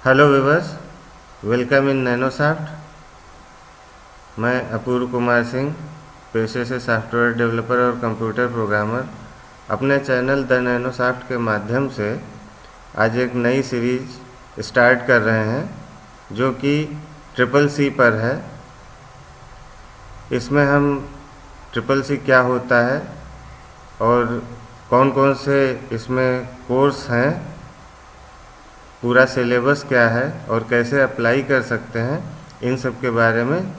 Hello viewers, welcome in Nanosoft. मैं अपूर्व कुमार सिंह, पेशे से सॉफ्टवेयर डेवलपर और कंप्यूटर प्रोग्रामर, अपने चैनल द नैनोसॉफ्ट के माध्यम से आज एक नई सीरीज स्टार्ट कर रहे हैं जो कि ट्रिपल सी पर है। इसमें हम ट्रिपल सी क्या होता है और कौन कौन से इसमें कोर्स हैं, पूरा सिलेबस क्या है और कैसे अप्लाई कर सकते हैं, इन सब के बारे में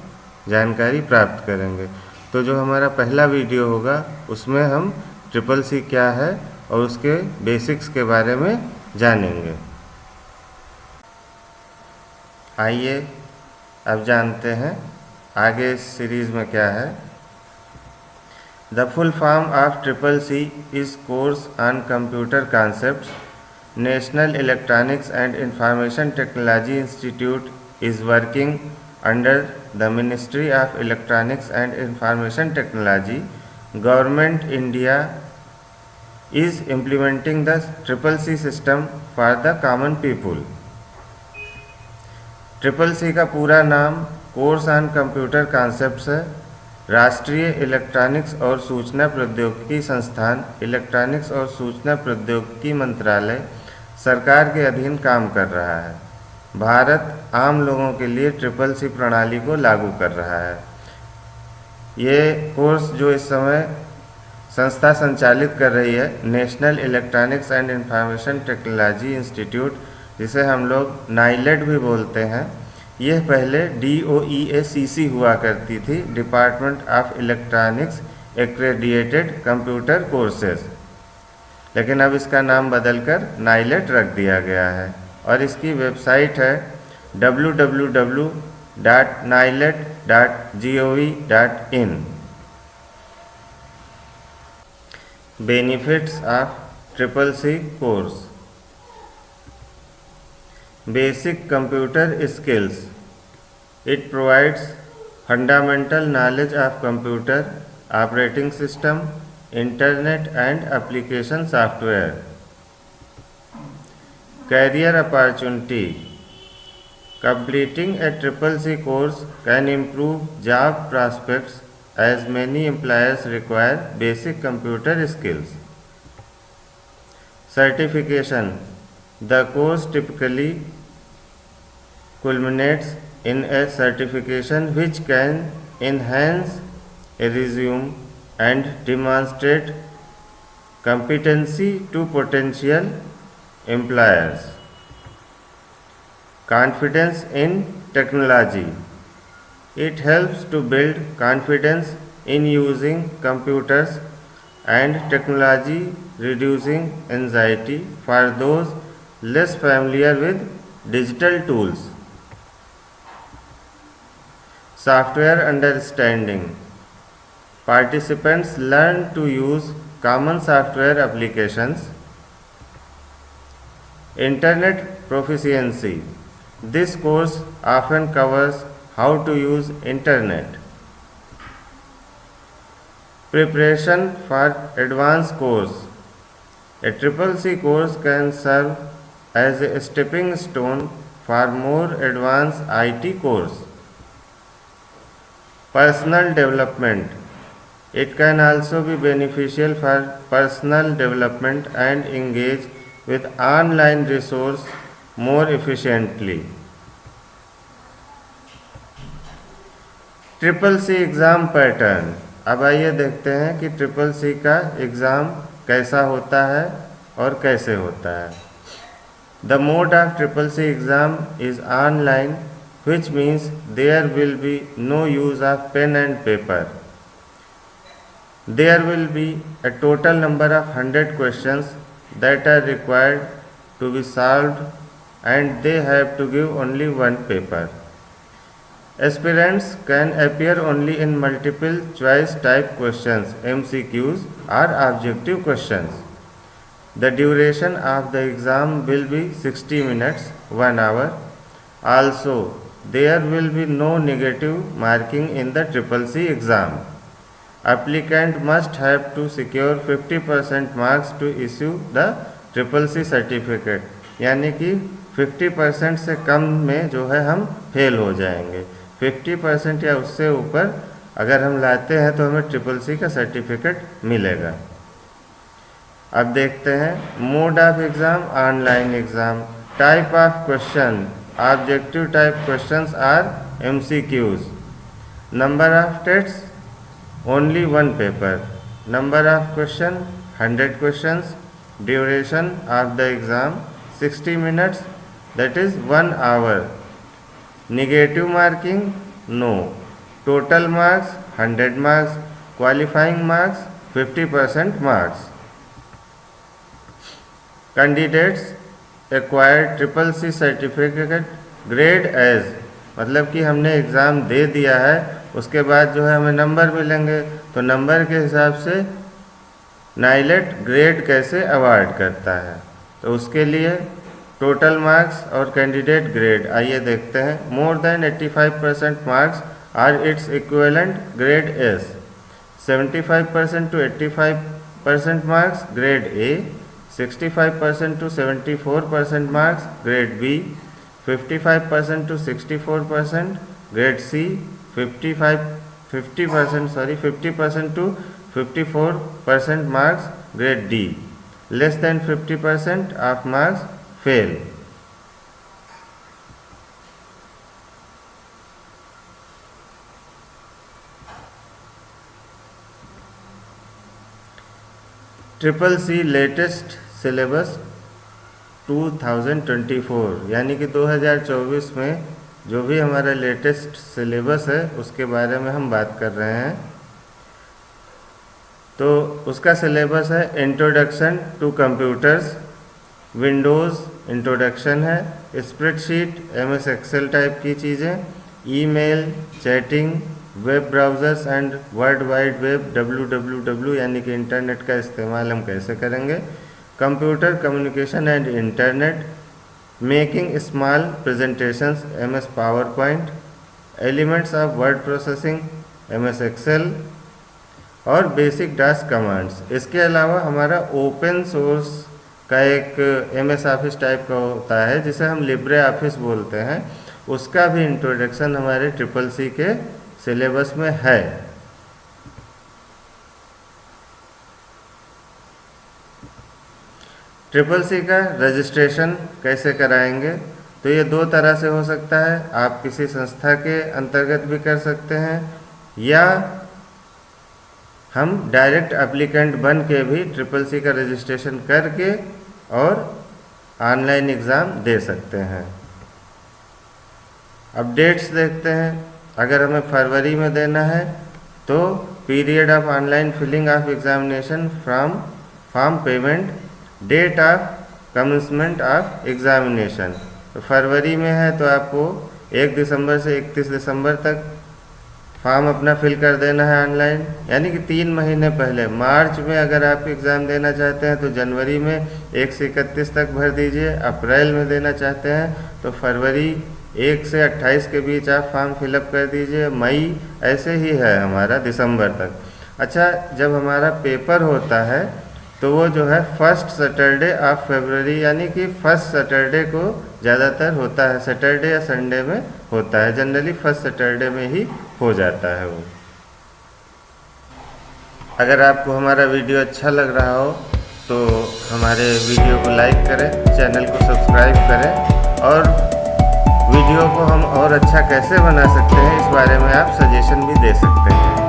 जानकारी प्राप्त करेंगे। तो जो हमारा पहला वीडियो होगा उसमें हम ट्रिपल सी क्या है और उसके बेसिक्स के बारे में जानेंगे। आइए अब जानते हैं आगे इस सीरीज़ में क्या है। The full form of triple C is course on computer concepts. National Electronics and Information Technology Institute is working under the Ministry of Electronics and Information Technology. Government India is implementing the Triple C system for the common people. Triple C का पूरा नाम course on computer concepts है। राष्ट्रीय electronics और सूचना प्रौद्योगिकी संस्थान, electronics और सूचना प्रौद्योगिकी मंत्रालय सरकार के अधीन काम कर रहा है। भारत आम लोगों के लिए ट्रिपल सी प्रणाली को लागू कर रहा है। ये कोर्स जो इस समय संस्था संचालित कर रही है, national electronics and information technology institute, जिसे हम लोग नाइलेट भी बोलते हैं, यह पहले DOEACC हुआ करती थी, department of electronics accredited computer courses, लेकिन अब इसका नाम बदलकर नाइलेट रख दिया गया है और इसकी वेबसाइट है www.nilet.gov.in। Benefits of triple C course. Basic computer skills. It provides fundamental knowledge of computer, operating system, internet and application software. Career opportunity. Completing a triple C course can improve job prospects as many employers require basic computer skills. Certification. The course typically culminates in a certification which can enhance a resume and demonstrate competency to potential employers. Confidence in technology. It helps to build confidence in using computers and technology, reducing anxiety for those less familiar with digital tools. Software understanding. Participants learn to use common software applications. Internet proficiency. This course often covers how to use internet. Preparation for advanced course. A triple C course can serve as a stepping stone for more advanced IT course. Personal development. It can also be beneficial for personal development and engage with online resource more efficiently. Triple C exam pattern. अब आइए देखते हैं कि triple C का exam कैसा होता है और कैसे होता है। The mode of triple C exam is online, which means there will be no use of pen and paper. There will be a total number of 100 questions that are required to be solved and they have to give only one paper. Aspirants can appear only in multiple choice type questions, MCQs, or objective questions. The duration of the exam will be 60 minutes, 1 hour. Also, there will be no negative marking in the triple C exam. Applicant must have to secure 50% marks to issue the triple C certificate, यानी कि 50% से कम में जो है हम fail हो जाएंगे। 50% या उससे ऊपर अगर हम लाते हैं तो हमें CCC का सर्टिफिकेट मिलेगा। अब देखते हैं mode of exam, online exam. Type of question, objective type questions are MCQs। Number of tests only 1 paper. Number of question 100 questions. Duration of the exam 60 minutes, that is 1 hour. Negative marking no. Total marks 100 marks. Qualifying marks 50% marks. Candidates acquired CCC certificate grade as, मतलब कि हमने exam दे दिया है, उसके बाद जो है हमें नंबर मिलेंगे, तो नंबर के हिसाब से नाइलेट ग्रेड कैसे अवार्ड करता है, तो उसके लिए टोटल मार्क्स और कैंडिडेट ग्रेड आइए देखते हैं। More than 85% marks are it's equivalent grade S. 75% to 85% marks grade A. 65% to 74% marks grade B. 55% to 64% grade C. 50% to 54% marks grade D. Less than 50% of marks fail. CCC latest syllabus 2024, यानी कि 2024 में जो भी हमारा latest syllabus है उसके बारे में हम बात कर रहे हैं। तो उसका सिलेबस है introduction to computers, Windows introduction है, स्प्रेडशीट MS एक्सेल टाइप की चीज़ें, email, chatting, web browsers and world wide web WWW यानी कि इंटरनेट का इस्तेमाल हम कैसे करेंगे, computer communication and internet, making small presentations MS PowerPoint, elements of word processing MS Excel और बेसिक डास कमांड्स। इसके अलावा हमारा ओपन सोर्स का एक MS ऑफिस टाइप का होता है जिसे हम लिब्रे ऑफिस बोलते हैं, उसका भी इंट्रोडक्शन हमारे CCC के सिलेबस में है। CCC का रजिस्ट्रेशन कैसे कराएंगे, तो ये 2 तरह से हो सकता है। आप किसी संस्था के अंतर्गत भी कर सकते हैं या हम डायरेक्ट एप्लीकेंट बन के भी CCC का रजिस्ट्रेशन करके और ऑनलाइन एग्ज़ाम दे सकते हैं। अब डेट्स देखते हैं। अगर हमें फरवरी में देना है तो period of online filling of examination from form payment, date of commencement of examination. तो फरवरी में है तो आपको 1 दिसंबर से 31 दिसंबर तक फॉर्म अपना फिल कर देना है ऑनलाइन, यानी कि 3 महीने पहले। मार्च में अगर आप एग्ज़ाम देना चाहते हैं तो जनवरी में 1 से 31 तक भर दीजिए। अप्रैल में देना चाहते हैं तो फरवरी 1 से 28 के बीच आप फॉर्म फिलअप कर दीजिए। मई ऐसे ही है हमारा दिसंबर तक। अच्छा, जब हमारा पेपर होता है तो वो जो है फर्स्ट सैटरडे ऑफ फरवरी, यानी कि फर्स्ट सैटरडे को ज़्यादातर होता है, सैटरडे या संडे में होता है। जनरली फर्स्ट सैटरडे में ही हो जाता है वो। अगर आपको हमारा वीडियो अच्छा लग रहा हो तो हमारे वीडियो को लाइक करें, चैनल को सब्सक्राइब करें और वीडियो को हम और अच्छा कैसे बना सकते हैं इस बारे में आप सजेशन भी दे सकते हैं।